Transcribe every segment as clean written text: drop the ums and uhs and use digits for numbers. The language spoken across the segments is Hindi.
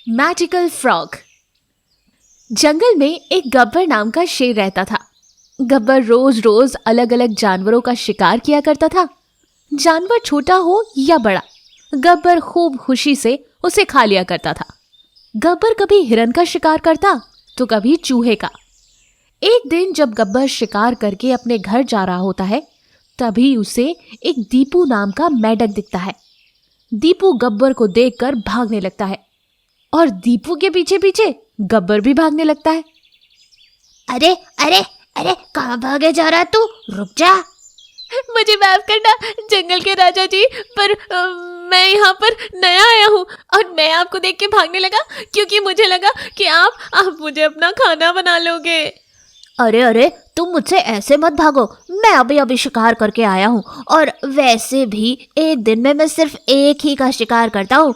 Magical frog. जंगल में एक गब्बर नाम का शेर रहता था। गब्बर रोज रोज अलग अलग जानवरों का शिकार किया करता था। जानवर छोटा हो या बड़ा, गब्बर खूब खुशी से उसे खा लिया करता था। गब्बर कभी हिरन का शिकार करता तो कभी चूहे का। एक दिन जब गब्बर शिकार करके अपने घर जा रहा होता है, तभी उसे एक दीपू नाम का मेंढक दिखता है। दीपू गब्बर को देखकर भागने लगता है और दीपू के पीछे पीछे गब्बर भी भागने लगता है। अरे अरे अरे, कहाँ भागे जा रहा तू? रुक जा। मुझे माफ करना जंगल के राजा जी, पर मैं यहाँ पर नया आया हूँ और मैं आपको देख के भागने लगा क्योंकि मुझे लगा कि आप मुझे अपना खाना बना लोगे। अरे अरे, तुम मुझसे ऐसे मत भागो, मैं अभी अभी शिकार करके आया हूँ और वैसे भी एक दिन में मैं सिर्फ एक ही का शिकार करता हूँ।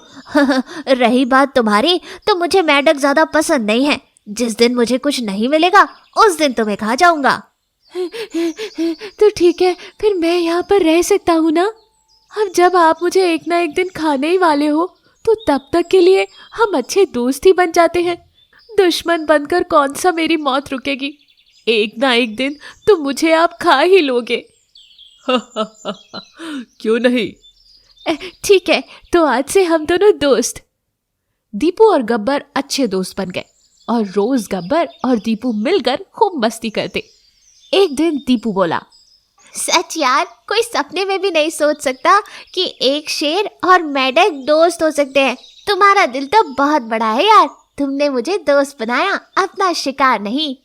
रही बात तुम्हारी, तो मुझे मेंढक ज्यादा पसंद नहीं है। जिस दिन मुझे कुछ नहीं मिलेगा उस दिन तुम्हें खा जाऊंगा। तो ठीक है, फिर मैं यहाँ पर रह सकता हूँ ना? अब जब आप मुझे एक ना एक दिन खाने ही वाले हो तो तब तक के लिए हम अच्छे दोस्त ही बन जाते हैं। दुश्मन बनकर कौन सा मेरी मौत रुकेगी? एक ना एक दिन तो मुझे आप खा ही लोगे। क्यों नहीं? ठीक है, तो आज से हम दोनों दोस्त। दीपू और गब्बर अच्छे दोस्त बन गए और रोज गब्बर और दीपू मिलकर खूब मस्ती करते। एक दिन दीपू बोला, सच यार, कोई सपने में भी नहीं सोच सकता कि एक शेर और मेंढक दोस्त हो सकते हैं। तुम्हारा दिल तो बहुत बड़ा है यार, तुमने मुझे दोस्त बनाया, अपना शिकार नहीं।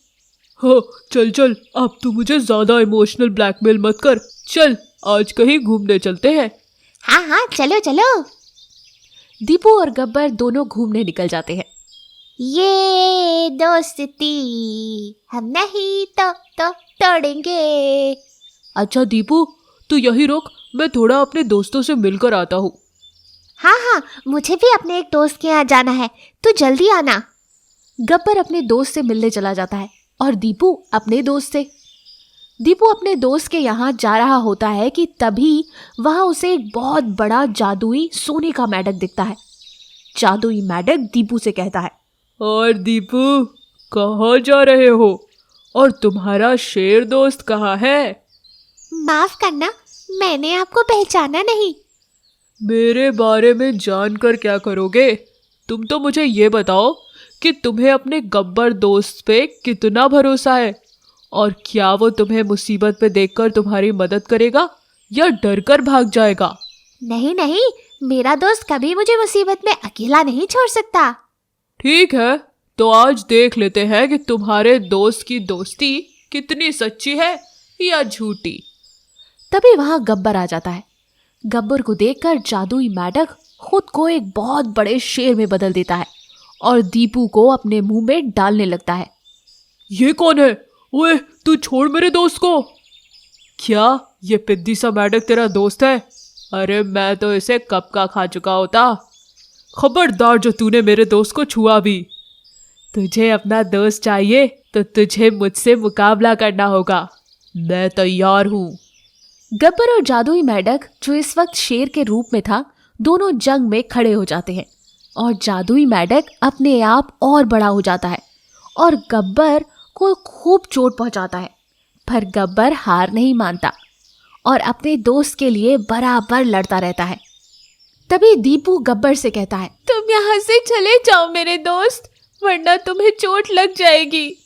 हाँ, चल चल, अब तू मुझे ज्यादा इमोशनल ब्लैकमेल मत कर। चल, आज कहीं घूमने चलते हैं। हाँ हाँ, चलो चलो। दीपू और गब्बर दोनों घूमने निकल जाते हैं। ये दोस्ती हम नहीं तो तोड़ेंगे। अच्छा दीपू, तू यही रुक, मैं थोड़ा अपने दोस्तों से मिलकर आता हूँ। हाँ हाँ, मुझे भी अपने एक दोस्त के यहाँ जाना है, तू जल्दी आना। गब्बर अपने दोस्त से मिलने चला जाता है और दीपू अपने दोस्त से। दीपू अपने दोस्त के यहाँ जा रहा होता है कि तभी वहां उसे एक बहुत बड़ा जादुई सोने का मेंढक दिखता है। जादुई मेंढक दीपू से कहता है, और दीपू, कहाँ जा रहे हो? और तुम्हारा शेर दोस्त कहाँ है? माफ करना, मैंने आपको पहचाना नहीं। मेरे बारे में जानकर क्या करोगे? तुम तो मुझे ये बताओ कि तुम्हें अपने गब्बर दोस्त पे कितना भरोसा है, और क्या वो तुम्हें मुसीबत में देखकर तुम्हारी मदद करेगा या डर कर भाग जाएगा? नहीं नहीं, मेरा दोस्त कभी मुझे मुसीबत में अकेला नहीं छोड़ सकता। ठीक है, तो आज देख लेते हैं कि तुम्हारे दोस्त की दोस्ती कितनी सच्ची है या झूठी। तभी वहां गब्बर आ जाता है। गब्बर को देखकर जादुई मेंढक खुद को एक बहुत बड़े शेर में बदल देता है और दीपू को अपने मुंह में डालने लगता है। ये कौन है? ओए, तू छोड़ मेरे दोस्त को। क्या ये पिद्दी सा मेंढक तेरा दोस्त है? अरे मैं तो इसे कब का खा चुका होता। खबरदार जो तूने मेरे दोस्त को छुआ भी। तुझे अपना दोस्त चाहिए तो तुझे मुझसे मुकाबला करना होगा। मैं तैयार हूँ। गब्बर और जादुई मेंढक, जो इस वक्त शेर के रूप में था, दोनों जंग में खड़े हो जाते हैं और जादुई मेंढक अपने आप और बड़ा हो जाता है और गब्बर को खूब चोट पहुंचाता है। पर गब्बर हार नहीं मानता और अपने दोस्त के लिए बराबर लड़ता रहता है। तभी दीपू गब्बर से कहता है, तुम यहाँ से चले जाओ मेरे दोस्त, वरना तुम्हें चोट लग जाएगी।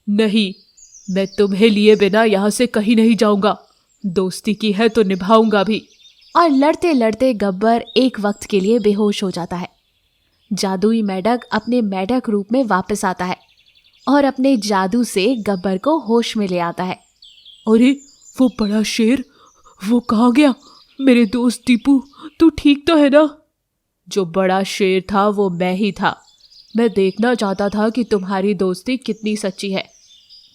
नहीं, मैं तुम्हें लिए बिना यहाँ से कहीं नहीं जाऊंगा। दोस्ती की है तो निभाऊंगा भी। और लड़ते लड़ते गब्बर एक वक्त के लिए बेहोश हो जाता है। जादुई मेंढक अपने मेंढक रूप में वापस आता है और अपने जादू से गब्बर को होश में ले आता है। अरे, वो बड़ा शेर, वो कहाँ गया? मेरे दोस्त दीपू, तू ठीक तो है ना? जो बड़ा शेर था वो मैं ही था। मैं देखना चाहता था कि तुम्हारी दोस्ती कितनी सच्ची है,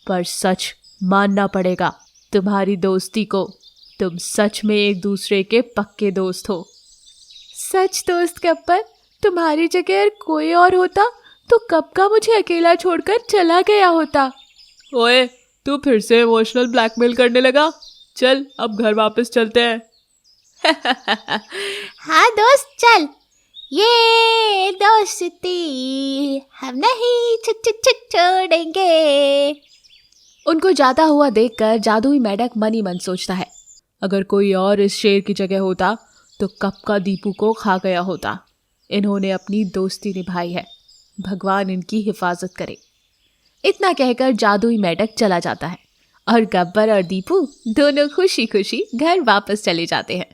पर सच मानना पड़ेगा तुम्हारी दोस्ती को। तुम सच में एक दूसरे के पक्के दोस्त हो। सच दोस्त गब्बर, तुम्हारी जगह अगर कोई और होता तो कब का मुझे अकेला छोड़कर चला गया होता। ओए, तू फिर से इमोशनल ब्लैकमेल करने लगा। चल, अब घर वापस चलते हैं। हाँ दोस्त, चल। ये दोस्ती हम नहीं छोड़ेंगे। उनको जाता हुआ देखकर जादुई मेंढक मन ही मन सोचता है, अगर कोई और इस शेर की जगह होता तो कब का दीपू को खा गया होता। इन्होंने अपनी दोस्ती निभाई है, भगवान इनकी हिफाजत करे। इतना कहकर जादुई मेंढक चला जाता है और गब्बर और दीपू दोनों खुशी खुशी घर वापस चले जाते हैं।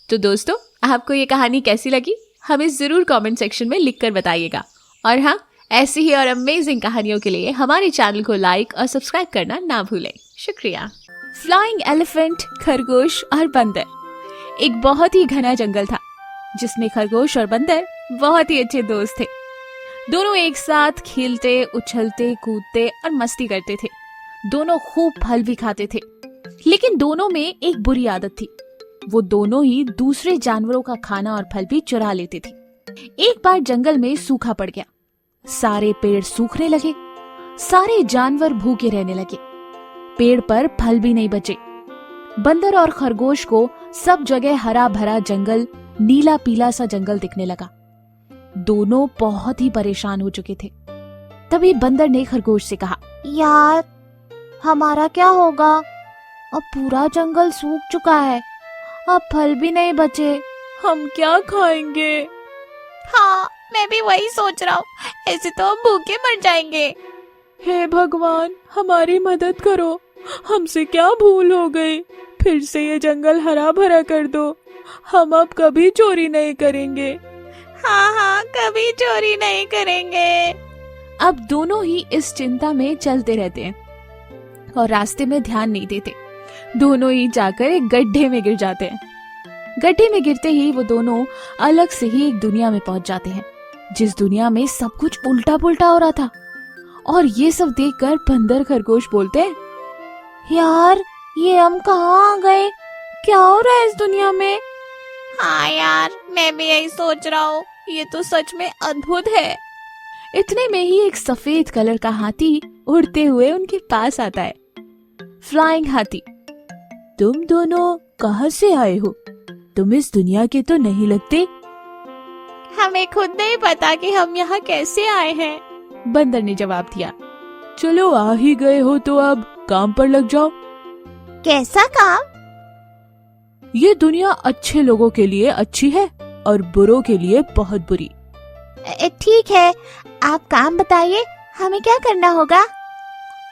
तो दोस्तों, आपको ये कहानी कैसी लगी हमें ज़रूर कमेंट सेक्शन में लिखकर बताइएगा। और हाँ, ऐसी ही और अमेजिंग कहानियों के लिए हमारे चैनल को लाइक और सब्सक्राइब करना ना भूलें। शुक्रिया। फ्लाइंग एलिफेंट, खरगोश और बंदर। एक बहुत ही घना जंगल था जिसमें खरगोश और बंदर बहुत ही अच्छे दोस्त थे। दोनों एक साथ खेलते, उछलते, कूदते और मस्ती करते थे। दोनों खूब फल भी खाते थे, लेकिन दोनों में एक बुरी आदत थी। वो दोनों ही दूसरे जानवरों का खाना और फल भी चुरा लेते थे। एक बार जंगल में सूखा पड़ गया, सारे पेड़ सूखने लगे, सारे जानवर भूखे रहने लगे, पेड़ पर फल भी नहीं बचे। बंदर और खरगोश को सब जगह हरा भरा जंगल, नीला पीला सा जंगल दिखने लगा। दोनों बहुत ही परेशान हो चुके थे। तभी बंदर ने खरगोश से कहा, यार, हमारा क्या होगा? अब पूरा जंगल सूख चुका है, अब फल भी नहीं बचे, हम क्या खाएंगे? हाँ, मैं भी वही सोच रहा हूँ, ऐसे तो हम भूखे मर जाएंगे। हे भगवान, हमारी मदद करो, हमसे क्या भूल हो गई? फिर से ये जंगल हरा भरा कर दो, हम अब कभी चोरी नहीं करेंगे। हाँ, कभी चोरी नहीं करेंगे। अब दोनों ही इस चिंता में चलते रहते हैं और रास्ते में ध्यान नहीं देते। दोनों ही जाकर एक गड्ढे में गिर जाते हैं। गड्ढे में गिरते ही वो दोनों अलग से ही एक दुनिया में पहुंच जाते हैं, जिस दुनिया में सब कुछ उल्टा पुल्टा हो रहा था। और ये सब देखकर बंदर खरगोश बोलते हैं, यार, ये हम कहाँ आ गए? क्या हो रहा है इस दुनिया में? हाँ यार, मैं भी यही सोच रहा हूँ, ये तो सच में अद्भुत है। इतने में ही एक सफेद कलर का हाथी उड़ते हुए उनके पास आता है। फ्लाइंग हाथी, तुम दोनों कहाँ से आए हो? तुम इस दुनिया के तो नहीं लगते। हमें खुद नहीं पता कि हम यहाँ कैसे आए हैं। बंदर ने जवाब दिया। चलो, आ ही गए हो तो अब काम पर लग जाओ। कैसा काम? ये दुनिया अच्छे लोगों के लिए अच्छी है और बुरों के लिए बहुत बुरी। ठीक है, आप काम बताइए, हमें क्या करना होगा?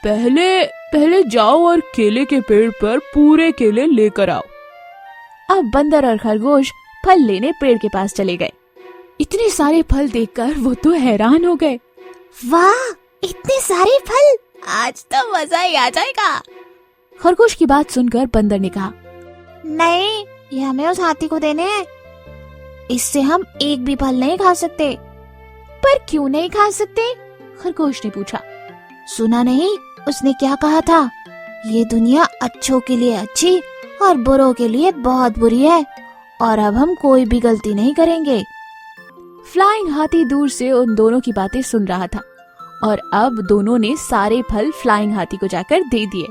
पहले जाओ और केले के पेड़ पर पूरे केले लेकर आओ। अब बंदर और खरगोश फल लेने पेड़ के पास चले गए। इतने सारे फल देखकर वो तो हैरान हो गए। वाह, इतने सारे फल, आज तो मजा ही आ जाएगा। खरगोश की बात सुनकर बंदर ने कहा, नहीं, ये हमें उस हाथी को देने हैं। इससे हम एक भी फल नहीं खा सकते। पर क्यों नहीं खा सकते? खरगोश ने पूछा। सुना नहीं, उसने क्या कहा था? ये दुनिया अच्छों के लिए अच्छी और बुरों के लिए बहुत बुरी है, और अब हम कोई भी गलती नहीं करेंगे। फ्लाइंग हाथी दूर से उन दोनों की बातें सुन रहा था और अब दोनों ने सारे फल फ्लाइंग हाथी को जाकर दे दिए।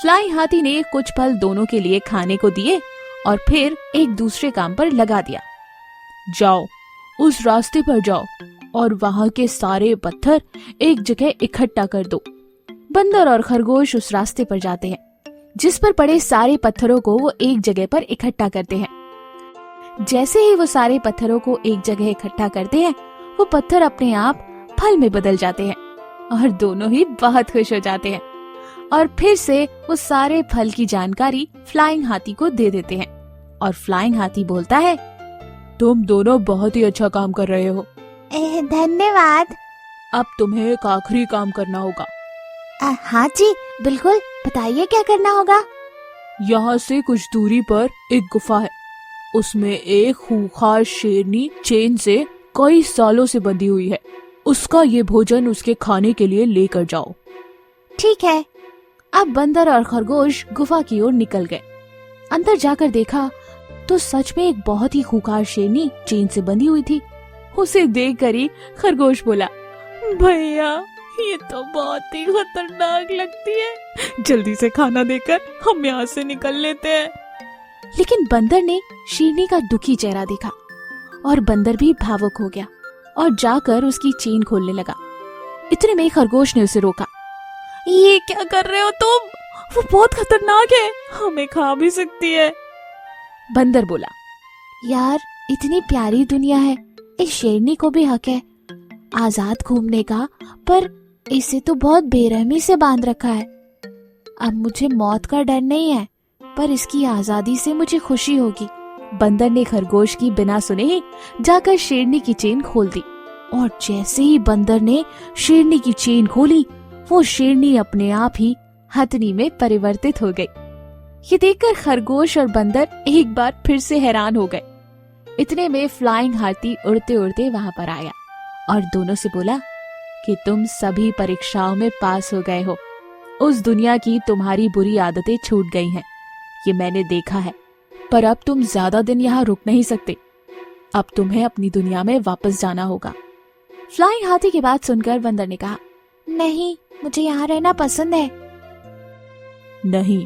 फ्लाइंग हाथी ने कुछ फल दोनों के लिए खाने को दिए और फिर एक दूसरे काम पर लगा दिया। जाओ, उस रास्ते पर जाओ और वहाँ के सारे पत्थर एक जगह इकट्ठा कर दो। बंदर और खरगोश उस रास्ते पर जाते हैं, जिस पर पड़े सारे पत्थरों को वो एक जगह पर इकट्ठा करते हैं। जैसे ही वो सारे पत्थरों को एक जगह इकट्ठा करते हैं, वो पत्थर अपने आप फल में बदल जाते हैं और दोनों ही बहुत खुश हो जाते हैं और फिर से वो सारे फल की जानकारी फ्लाइंग हाथी को दे देते हैं। और फ्लाइंग हाथी बोलता है, तुम दोनों बहुत ही अच्छा काम कर रहे हो। धन्यवाद। अब तुम्हें एक आखिरी काम करना होगा। हाँ जी, बिल्कुल, बताइए क्या करना होगा। यहाँ से कुछ दूरी पर एक गुफा है, उसमें एक खूंखार शेरनी चेन से कई सालों से बंधी हुई है। उसका ये भोजन उसके खाने के लिए लेकर जाओ। ठीक है। अब बंदर और खरगोश गुफा की ओर निकल गए। अंदर जाकर देखा तो सच में एक बहुत ही खूंखार शेरनी चेन से बंधी हुई थी। उसे देखकर ही खरगोश बोला, भैया, ये तो बहुत ही खतरनाक लगती है, जल्दी से खाना देकर हम यहाँ से निकल लेते हैं। लेकिन बंदर ने शेरनी का दुखी चेहरा देखा और बंदर भी भावुक हो गया और जाकर उसकी चेन खोलने लगा। इतने में खरगोश ने उसे रोका। ये क्या कर रहे हो तुम? वो बहुत खतरनाक है, हमें खा भी सकती है। बंदर बोला, यार इतनी प्यारी दुनिया है, इस शेरनी को भी हक है आजाद घूमने का, पर इसे तो बहुत बेरहमी से बांध रखा है। अब मुझे मौत का डर नहीं है, पर इसकी आजादी से मुझे खुशी होगी। बंदर ने खरगोश की बिना सुने ही जाकर शेरनी की चेन खोल दी, और जैसे ही बंदर ने शेरनी की चेन खोली, वो शेरनी अपने आप ही हथनी में परिवर्तित हो गई। ये देखकर खरगोश और बंदर एक बार फिर से हैरान हो गए। इतने में फ्लाइंग हाथी उड़ते उड़ते वहां पर आया और दोनों से बोला कि तुम सभी परीक्षाओं में पास हो गए हो। उस दुनिया की तुम्हारी बुरी आदतें छूट गई हैं, ये मैंने देखा है, पर अब तुम ज्यादा दिन यहाँ रुक नहीं सकते। अब तुम्हें अपनी दुनिया में वापस जाना होगा। फ्लाइंग हाथी की बात सुनकर बंदर ने कहा, नहीं, मुझे यहाँ रहना पसंद है। नहीं,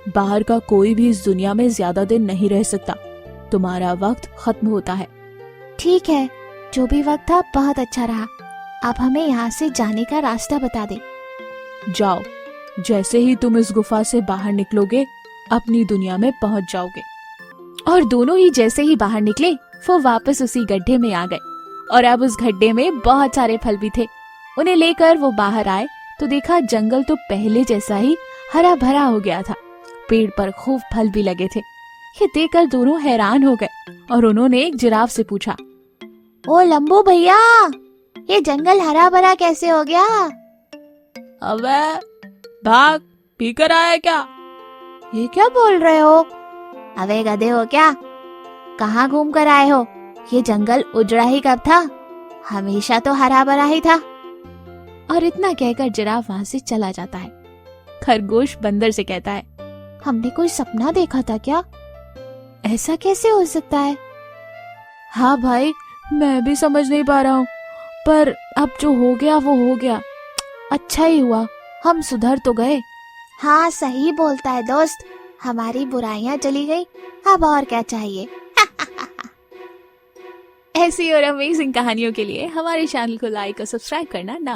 बाहर का कोई भी इस दुनिया में ज्यादा दिन नहीं रह सकता। तुम्हारा वक्त खत्म होता है। ठीक है, जो भी वक्त था बहुत अच्छा रहा। अब हमें यहाँ से जाने का रास्ता बता दे। जाओ, जैसे ही तुम इस गुफा से बाहर निकलोगे अपनी दुनिया में पहुंच जाओगे। और दोनों ही जैसे ही बाहर निकले वो वापस उसी गड्ढे में आ गए, और अब उस गड्ढे में बहुत सारे फल भी थे। उन्हें लेकर वो बाहर आए तो देखा जंगल तो पहले जैसा ही हरा भरा हो गया था। पेड़ पर खूब फल भी लगे थे। ये देखकर दोनों हैरान हो गए और उन्होंने एक जिराफ से पूछा, ओ लंबू भैया, ये जंगल हरा भरा कैसे हो गया? अबे भाग, पीकर आया क्या? ये क्या बोल रहे हो? अबे गधे हो क्या? कहाँ घूम कर आए हो? ये जंगल उजड़ा ही कब था? हमेशा तो हरा भरा ही था। और इतना कहकर जिराफ वहां से चला जाता है। खरगोश बंदर से कहता है, हमने कोई सपना देखा था क्या? ऐसा कैसे हो सकता है? हाँ भाई, मैं भी समझ नहीं पा रहा हूँ, पर अब जो हो गया वो हो गया। अच्छा ही हुआ, हम सुधर तो गए। हाँ सही बोलता है दोस्त, हमारी बुराइयां चली गई, अब और क्या चाहिए। ऐसी और अमेजिंग कहानियों के लिए हमारे चैनल को लाइक और सब्सक्राइब करना ना